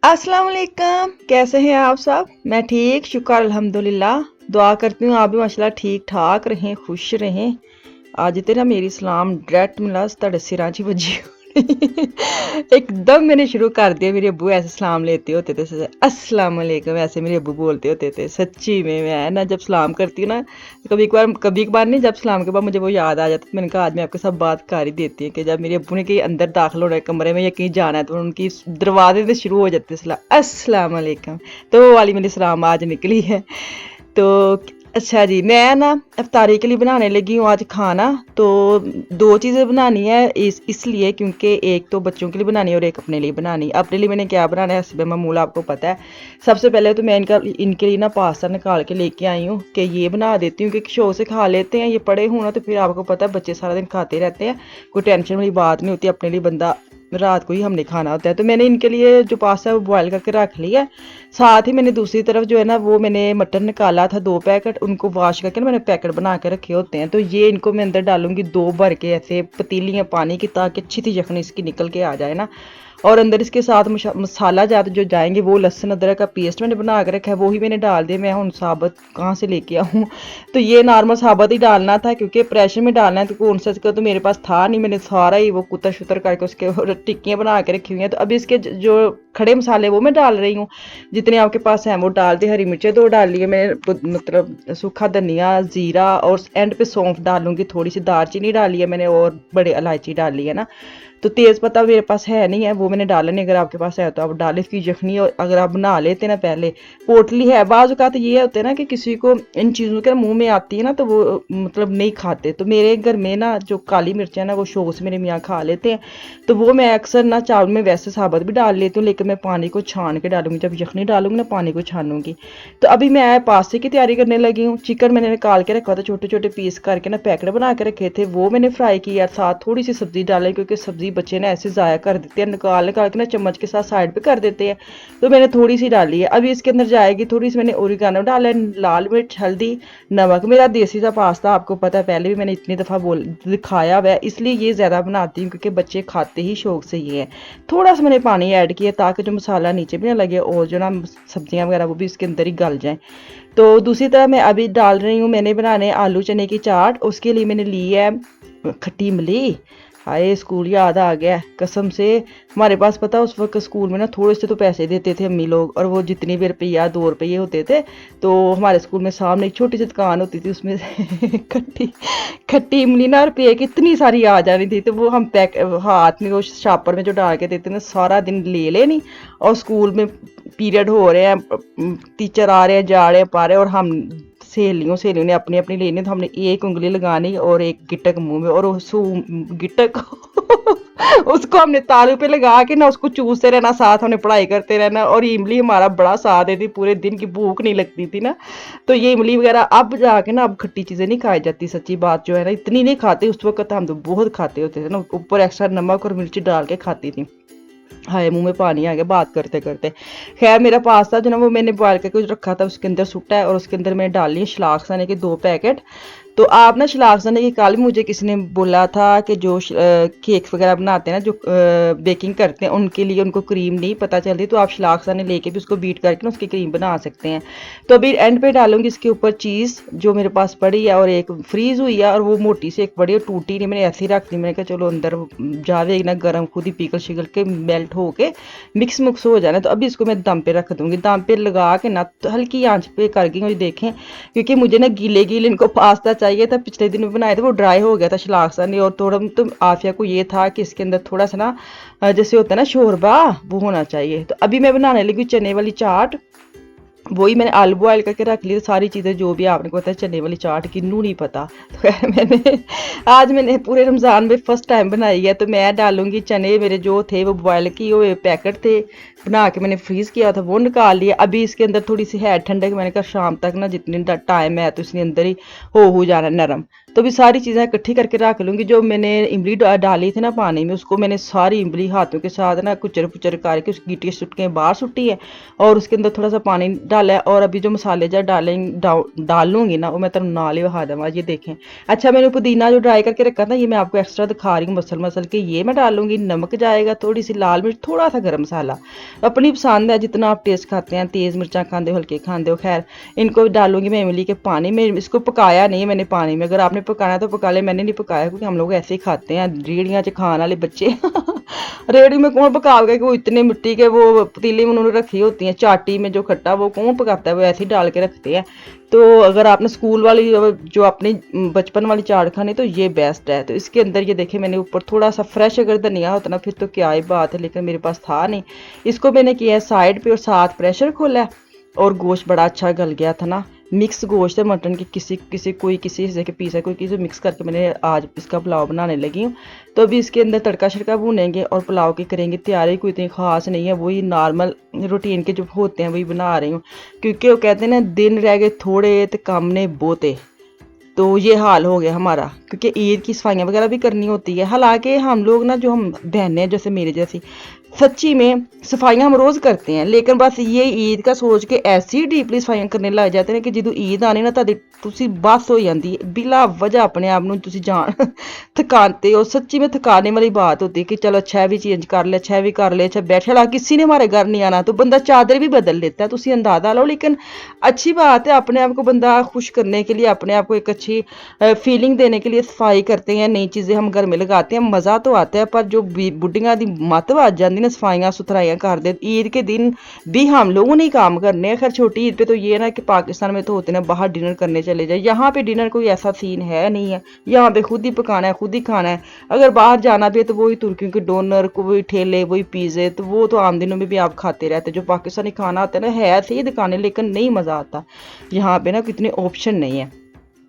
अस्सलाम वालेकुम, कैसे हैं आप सब? मैं ठीक, शुक्र अल्हम्दुलिल्लाह। दुआ करती हूँ आप भी माशाल्लाह ठीक ठाक रहें, खुश रहें। आज ते ना मेरी सलाम डायरेक्ट मिला ਤੁਹਾਡੇ सिरां 'ਚ वजी एकदम मैंने शुरू कर दिया। मेरे अब्बू ऐसे सलाम लेते होते थे, अस्सलाम वालेकुम ऐसे मेरे अब्बू बोलते होते थे। सच्ची में मैं ना जब सलाम करती हूँ ना, कभी कभार नहीं, जब सलाम के बाद मुझे वो याद आ जाता है। तो मैंने कहा आज मैं आपके साथ बात कर ही देती हूँ कि जब मेरे अब्बू ने कहीं अंदर दाखिल होना है कमरे में या कहीं जाना है, तो उनकी दरवाजे से शुरू हो जाती है सलाम, अस्सलाम वालेकुम। तो वो वाली मेरी सलाम आज निकली है। तो अच्छा जी, मैं ना इफ्तारी के लिए बनाने लगी हूँ आज खाना। तो दो चीज़ें बनानी है इसलिए, क्योंकि एक तो बच्चों के लिए बनानी है और एक अपने लिए बनानी है। अपने लिए मैंने क्या बनाना है हस्बे मामूल आपको पता है। सबसे पहले तो मैं इनके लिए ना पास्ता निकाल के लेके आई हूँ कि ये बना देती हूँ, क्योंकि शौक से खा लेते हैं। ये पड़े हों ना तो फिर आपको पता है बच्चे सारा दिन खाते रहते हैं, कोई टेंशन वाली बात नहीं होती। अपने लिए बंदा रात को ही हमने खाना होता है। तो मैंने इनके लिए जो पास्ता है वो बॉयल करके रख लिया है। साथ ही मैंने दूसरी तरफ जो है ना, वो मैंने मटन निकाला था 2 पैकेट, उनको वॉश करके ना मैंने पैकेट बना के रखे होते हैं। तो ये इनको मैं अंदर डालूंगी 2 भर के ऐसे पतीलियाँ पानी की, ताकि अच्छी सी यखनी इसकी निकल के आ जाए ना। और अंदर इसके साथ मसाला ज़्यादा जो जाएंगे, वो लहसुन अदरक का पेस्ट मैंने बना के रखा है, वो ही मैंने डाल दिया। मैं हूँ साबुत कहाँ से लेके आऊँ तो ये नॉर्मल साबुत ही डालना था, क्योंकि प्रेशर में डालना है। तो कौन सा इसका तो मेरे पास था नहीं, मैंने सारा ही वो कुतर शुतर करके उसके टिक्कियाँ बना के रखी हुई हैं। तो अभी इसके जो खड़े मसाले वो मैं डाल रही हूँ, जितने आपके पास हैं वो डाल दिए। हरी मिर्चें 2 डाल लिए मैंने, मतलब सूखा धनिया, ज़ीरा, और एंड पे सौंफ डालूंगी। थोड़ी सी दालचीनी डाली है मैंने और बड़े इलायची डाल ली है ना। तो तेज़ पत्ता मेरे पास है नहीं है, वो मैंने डाला नहीं। अगर आपके पास है तो आप डालें इसकी यखनी। और अगर आप बना लेते ना पहले, पोटली है, बाज़ औक़ात ये होता है ना कि किसी को इन चीज़ों के मुंह में आती है ना, तो वो मतलब नहीं खाते। तो मेरे घर में ना जो काली मिर्च है ना, वो शौक से मेरे मियाँ खा लेते हैं। तो वो मैं अक्सर ना चावल में वैसे साबुत भी डाल लेती हूँ, लेकिन मैं पानी को छान के डालूंगी। जब यखनी डालूंगी ना, पानी को छानूंगी। तो अभी मैं पास्ते की तैयारी करने लगी हूँ। चिकन मैंने निकाल के रखा था, छोटे छोटे पीस करके ना पैकेट बना के रखे थे, वो मैंने फ्राई किया। साथ थोड़ी सी सब्जी डाली, क्योंकि सब्जी बच्चे ने ऐसे ज़ाया कर देते हैं, निकाल निकाल के ना चम्मच के साथ साइड पे कर देते हैं। तो मैंने थोड़ी सी डाली है। अभी इसके अंदर जाएगी थोड़ी सी, मैंने ओरिगानो डाला है, लाल मिर्च, हल्दी, नमक। मेरा देसी सा पास्ता आपको पता है, पहले भी मैंने इतनी दफ़ा दिखाया हुआ है, इसलिए ये ज़्यादा बनाती हूँ, क्योंकि बच्चे खाते ही शौक से ये है। थोड़ा सा मैंने पानी ऐड किया, ताकि जो मसाला नीचे भी ना लगे, और जो ना सब्जियाँ वगैरह वो भी इसके अंदर ही गल जाएँ। तो दूसरी तरफ मैं अभी डाल रही हूँ, मैंने बनाने आलू चने की चाट। उसके लिए मैंने ली है खट्टी इमली। हाय, स्कूल याद आ गया कसम से। हमारे पास पता उस वक्त स्कूल में ना थोड़े से तो पैसे देते थे अम्मी लोग, और वो जितनी भी रुपया 2 रुपये होते थे। तो हमारे स्कूल में सामने एक छोटी सी दुकान होती थी, उसमें खट्टी खट्टी इमली ना रुपये की इतनी सारी आ जानी थी। तो वो हम पैक हाथ में वो शापर में जो डाल के देते ना, सारा दिन ले लेनी। और स्कूल में पीरियड हो रहे हैं, टीचर आ रहे हैं, जा रहे हैं, पा रहे हैं, और हम सहेलियों ने अपनी अपनी लेनी। तो हमने एक उंगली लगानी और एक गिटक मुंह में, और उस गिटक उसको हमने तालू पे लगा के ना उसको चूसते रहना, साथ हमने पढ़ाई करते रहना। और इमली हमारा बड़ा साथ देती, पूरे दिन की भूख नहीं लगती थी ना। तो ये इमली वगैरह अब जाके ना, अब खट्टी चीज़ें नहीं खाई जाती, सच्ची बात जो है ना, इतनी नहीं खाते। उस वक्त हम तो बहुत खाते होते थे ना, ऊपर एक्स्ट्रा नमक और मिर्ची डाल के खाती थी। हाय, मुंह में पानी आ गया बात करते करते। खैर, मेरा पास्ता जो ना वो मैंने बॉयल करके जो रखा था उसके अंदर सुट्टा है, और उसके अंदर मैंने डाल ली शलाक सने के 2 पैकेट। तो आप ना शलाक सने की, कल मुझे किसी ने बोला था कि जो केक वगैरह बनाते हैं ना, जो बेकिंग करते हैं, उनके लिए उनको क्रीम नहीं पता चलती। तो आप शलाक सने लेके भी उसको बीट करके ना उसकी क्रीम बना सकते हैं। तो अभी एंड पे डालूंगी इसके ऊपर चीज़ जो मेरे पास पड़ी है, और एक फ्रीज़ हुई है, और वो मोटी सी एक बड़ी, और टूटी नहीं, मैंने ऐसे ही रख दी। मैंने कहा चलो अंदर जावे ना गर्म, खुद ही पिघल शिगल के मेल्ट हो के मिक्स मुक्स हो जाना। तो अभी इसको मैं दम पे रख दूंगी, दम पे लगा के ना, तो हल्की आंच पे कर गई मुझे, देखें, क्योंकि मुझे ना गीले गीले इनको पास्ता चाहिए था। पिछले दिन बनाए थे, वो ड्राई हो गया था शलाक सने। और थोड़ा तो आफिया को ये था कि इसके अंदर थोड़ा सा ना जैसे होता है ना शोरबा, वो होना चाहिए। तो अभी मैं बनाने लगी चने वाली चाट। वही मैंने आलू बॉयल करके रख ली, सारी चीज़ें जो भी आपने को पता है, चने वाली चाट किन्नू नहीं पता। तो खैर मैंने पूरे रमज़ान में फ़र्स्ट टाइम बनाई है। तो मैं डालूंगी चने, मेरे जो थे वो बॉयल किए हुए पैकेट थे, बना के मैंने फ्रीज़ किया था, वो निकाल लिया। अभी इसके अंदर थोड़ी सी है ठंडक, मैंने कहा शाम तक ना जितनी टाइम है तो इसके अंदर ही हो जाना नरम। तो अभी सारी चीज़ें इकट्ठी करके रख लूँगी। जो मैंने इमली डाली थी ना पानी में, उसको मैंने सारी इमली हाथों के साथ ना कुचर पुचर करके उसकी गिटी सुटकें बाहर सुट्टी है, और उसके अंदर थोड़ा सा पानी डाला है। और अभी जो मसाले जो डालूंगी ना, वो मैं तुम नाल ही बहा दूँगा। ये देखें। अच्छा, मैंने पुदीना जो ड्राई करके रखा था, ये मैं आपको एक्स्ट्रा दिखा रही हूँ मसल मसल के। ये मैं डालूंगी, नमक जाएगा, थोड़ी सी लाल मिर्च, थोड़ा सा गर्म मसाला, अपनी पसंद है जितना आप टेस्ट खाते हैं, तेज़ मिर्चा खाते हो, हल्के खाते हो। खैर, इनको डालूंगी मैं इमली के पानी में। इसको पकाया नहीं है मैंने पानी में, अगर आपने पकाना है तो पका ले, मैंने नहीं पकाया क्योंकि हम लोग ऐसे ही खाते हैं, रेड़ियाँ च खाने वाले बच्चे रेड़ी में कौन पकाओगे कि वो इतने मिट्टी के वो पतीली में उन्होंने रखी होती हैं, चाटी में जो खट्टा वो कौन पकाता है, वो ऐसे ही डाल के रखते हैं। तो अगर आपने स्कूल वाली जो अपनी बचपन वाली चाट खानी, तो ये बेस्ट है। तो इसके अंदर ये देखे मैंने ऊपर थोड़ा सा फ्रेश अगर धनिया होता ना फिर तो क्या ही बात है, लेकिन मेरे पास था नहीं। इसको मैंने किया है साइड पे और साथ प्रेशर खोला है, और गोश्त बड़ा अच्छा गल गया था ना। मिक्स गोश्त है मटन की, कोई किसी हिस्से के पीस है, कोई किसी मिक्स करके मैंने आज इसका पुलाव बनाने लगी हूँ। तो अभी इसके अंदर तड़का शड़का भूनेंगे और पुलाव की करेंगे तैयारी। कोई इतनी ख़ास नहीं है, वही नॉर्मल रूटीन के जो होते हैं वही बना रही हूँ, क्योंकि वो कहते हैं ना, दिन रह गए थोड़े तो काम ने बोते। तो ये हाल हो गया हमारा, क्योंकि ईद की सफाइयाँ वगैरह भी करनी होती है। हालांकि हम लोग ना, जो हम बहनें जैसे मेरे जैसी, सच्ची में सफाइयाँ हम रोज़ करते हैं, लेकिन बस ये ईद का सोच के ऐसी डीपली सफाइयाँ करने लग जाते हैं कि जो ईद आनी ना तादी तुसी बस हो जाती है, बिला वजह अपने आप ਨੂੰ ਤੁਸੀਂ जान थकाते हो। सच्ची में थकाने वाली बात होती है कि चलो अच्छा भी चेंज कर ले, अच्छा भी कर ले, अच्छा बैठे ला, किसी ने हमारे घर नहीं आना तो बंदा चादर भी बदल लेता है, तुसी अंदाजा लो। लेकिन अच्छी बात है, अपने आप को बंदा खुश करने के लिए, अपने आप को एक अच्छी फीलिंग देने के लिए सफाई करते हैं, नई चीज़ें हम घर में लगाते हैं, मज़ा तो आता है। पर जो बुढ़ियां दी मत आ जाती ना सफाइयाँ सुथराइयाँ कर दे, ईद के दिन भी हम लोगों ने काम करने हैं। खैर छोटी ईद पे तो ये ना कि पाकिस्तान में तो होते ना बाहर डिनर करने चले जाए, यहाँ पे डिनर कोई ऐसा सीन है नहीं है, यहाँ पे खुद ही पकाना है, खुद ही खाना है। अगर बाहर जाना भी है तो वही तुर्कियों के डोनर को, वही ठेले, वही पिज़्ज़े, तो वो तो आम दिनों में भी आप खाते रहते। जो पाकिस्तानी खाना आता है ना, है सही दुकानें लेकिन नहीं मज़ा आता। यहाँ पे ना कितने ऑप्शन नहीं है,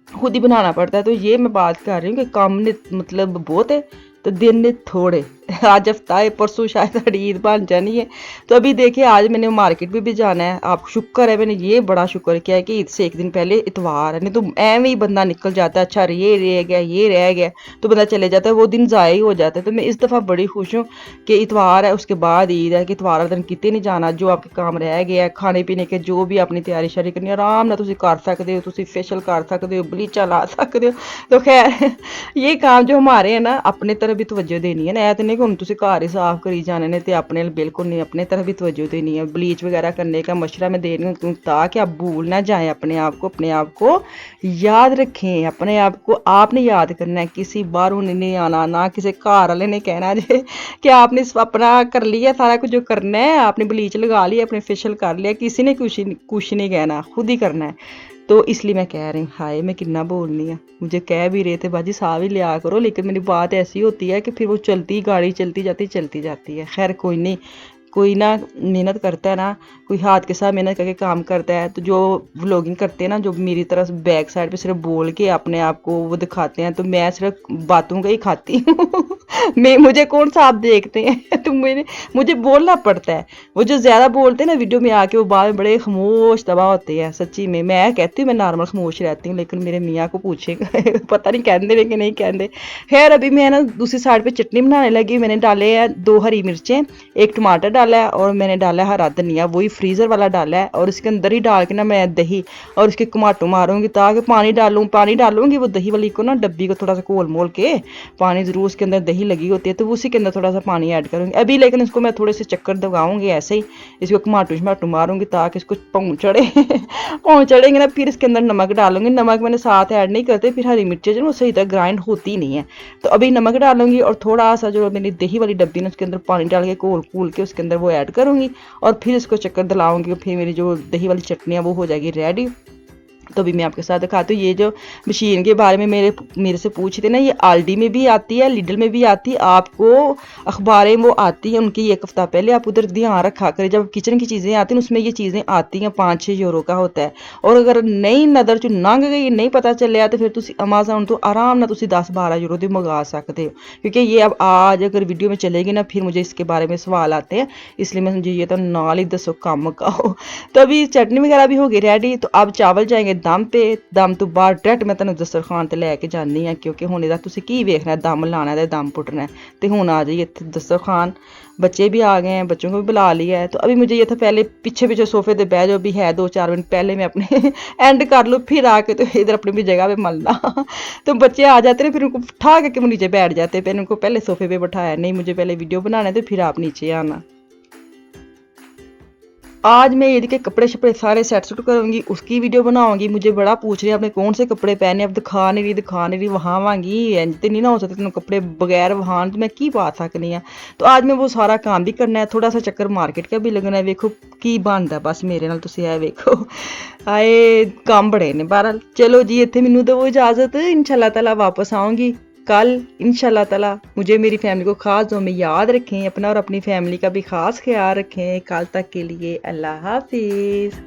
खुद ही बनाना पड़ता है। तो ये मैं बात कर रही हूँ कि काम ने मतलब बहुत है तो दिन ने थोड़े। आज हफ्ता है, परसों शायद साड़ी ईद बन जानी है। तो अभी देखिए, आज मैंने मार्केट में भी जाना है। आप शुक्र है, मैंने ये बड़ा शुक्र किया है कि ईद से एक दिन पहले इतवार है, नहीं तो एवं ही बंदा निकल जाता है, अच्छा ये रह गया, ये रह गया, तो बंदा चले जाता है, वो दिन ज़ाया ही हो जाता है। तो मैं इस दफ़ा बड़ी खुश हूँ कि इतवार है, उसके बाद ईद है, कि इतवार दिन कितने नहीं जाना। जो आपके काम रह गया है, खाने पीने के जो भी अपनी तैयारी शारी करनी, आराम नाल तुसीं कर सकते हो, तुसीं फेशियल कर सकते हो, बलीचा ला सकते हो। तो खैर ये काम जो हमारे हैं ना, अपने तरफ भी तवज्जो देनी है ना। ऐ तो नहीं कि हुण तुसीं घर ही साफ करी जाने ने, ते अपने बिल्कुल नहीं, अपने तरफ भी तवज्जो देनी है। ब्लीच वगैरह करने का मशवरा मैं दे रही हूँ ताकि आप भूल ना जाएं अपने आप को याद रखें। अपने आप को आपने याद करना है, किसी बाहरों ने नहीं आना, ना किसी घर वाले ने कहना जे कि आपने अपना कर लिया सारा कुछ जो करना है, आपने ब्लीच लगा लिया, अपने फेशियल कर लिया, किसी ने कुछ नहीं कहना, खुद ही करना है। तो इसलिए मैं कह रही हूँ, हाय मैं कितना बोलनी है, मुझे कह भी रहे थे बाजी साह भी लिया करो, लेकिन मेरी बात ऐसी होती है कि फिर वो गाड़ी चलती जाती है। खैर कोई नहीं, कोई ना मेहनत करता है ना, कोई हाथ के साथ मेहनत करके काम करता है। तो जो व्लॉगिंग करते हैं ना, जो मेरी तरफ बैक साइड पे सिर्फ बोल के अपने आप को वो दिखाते हैं, तो मैं सिर्फ बातों का ही खाती हूँ मैं, मुझे कौन सा आप देखते हैं तो मुझे बोलना पड़ता है। वो जो ज़्यादा बोलते हैं ना वीडियो में आके, वो बाद में बड़े खामोश तबाह होते हैं। सच्ची में मैं कहती हूँ मैं नॉर्मल खामोश रहती हूँ, लेकिन मेरे मियाँ को पूछे पता नहीं कहते रहे कि नहीं कहते। खैर अभी मैं ना दूसरी साइड पे चटनी बनाने लगी। मैंने डाले हैं 2 हरी मिर्चें, 1 टमाटर डाला है, और मैंने डाला है हरा धनिया, वही फ्रीज़र वाला डाला है। और इसके अंदर ही डाल के ना मैं दही और इसके टमाटो मारूंगी, ताकि पानी डालूंगी वो दही वाली को ना, डब्बी को थोड़ा सा घोल मोल के, पानी ज़रूर उसके अंदर दही लगी होती है, तो उसी के अंदर थोड़ा सा पानी ऐड करूँगी अभी। लेकिन इसको मैं थोड़े से चक्कर दबाऊंगी, ऐसे ही इसको टमाटो मारूंगी ताकि इसको पाँव चढ़े पाँव चढ़ेंगे ना। फिर इसके अंदर नमक डालूंगी, नमक मैंने साथ ऐड नहीं करते, फिर हरी मिर्चें जो सही तरह ग्राइंड होती नहीं है। तो अभी नमक डालूंगी, और थोड़ा सा जो मेरी दही वाली डब्बी है उसके अंदर पानी डाल के घोल के उसके अंदर वो ऐड करूँगी, और फिर इसको चक्कर दिलाऊंगी। फिर मेरी जो दही वाली चटनी है वो हो जाएगी रेडी। तो भी मैं आपके साथ दिखाती हूँ। ये जो मशीन के बारे में मेरे से पूछते ना, ये आल्डी में भी आती है, लिडल में भी आती है, आपको अखबारें वो आती हैं उनकी 1 हफ्ता पहले। आप उधर ध्यान रखा करें, जब किचन की चीज़ें आती हैं उसमें ये चीज़ें आती हैं, 5-6 यूरो का होता है। और अगर नहीं नज़र चो लंघ गई, नहीं पता चलिया, तो फिर तुसी अमेज़न तो आराम ना तुसी 10-12 यूरो दे मंगा सकते हो, क्योंकि ये अब आज अगर वीडियो में चलेगी ना, फिर मुझे इसके बारे में सवाल आते हैं, इसलिए मैं समझी ये तो नाल ही दसो कम का हो। तो अभी चटनी वगैरह भी हो गई रेडी। तो अब चावल जाएंगे ਦਮ ਤੇ ਦਮ ਤੋਂ ਬਾਅਦ ਡਾਇਰੈਕਟ ਮੈਂ ਤੁਹਾਨੂੰ ਦਸਤਰਖਾਨ ਤੇ ਲੈ ਕੇ ਜਾਂਦੀ ਹਾਂ, ਕਿਉਂਕਿ ਹੁਣ ਇਹਦਾ ਤੁਸੀਂ ਕੀ ਵੇਖਣਾ, ਦਮ ਲਾਣਾ ਤੇ दम पुटना है। तो हूँ आ जाइए इतने दस्तरखान, बच्चे भी आ गए हैं, बच्चों को भी बुला लिया है। तो अभी मुझे ये था पहले पीछे पीछे सोफे पे बैठ जाओ, भी है 2-4 मिनट पहले मैं अपने एंड कर लूँ, फिर आके तो इधर अपनी भी जगह पे मलना। तो बच्चे आ जाते हैं, फिर उनको उठा के वो नीचे बैठ जाते हैं। मैंने उनको पहले सोफे पे बैठाया, नहीं मुझे पहले वीडियो बनाना है तो फिर आप नीचे आना। आज मैं ईद के कपड़े शपड़े सारे सेट सूट करूँगी, उसकी वीडियो बनाऊंगी। मुझे बड़ा पूछ रहे हैं आपने कौन से कपड़े पहने, अब दिखा नहीं रही वहावांगी, इंज तो नहीं ना हो सकता तेन कपड़े बगैर वहान, तो मैं की पा सकनी है। तो आज मैं वो सारा काम भी करना है, थोड़ा सा चक्कर मार्केट का भी लगना है, वेखो की बनता बस मेरे नाल, तुसीं ऐ वेखो आए काम बड़े ने। बहरहाल चलो जी, इत्थे मैनूं दो इजाजत, इंशाअल्लाह ताला वापस आऊँगी कल इंशाल्लाह ताला। मुझे मेरी फैमिली को खास दुआ में याद रखें, अपना और अपनी फैमिली का भी खास ख्याल रखें। कल तक के लिए अल्लाह हाफिज़।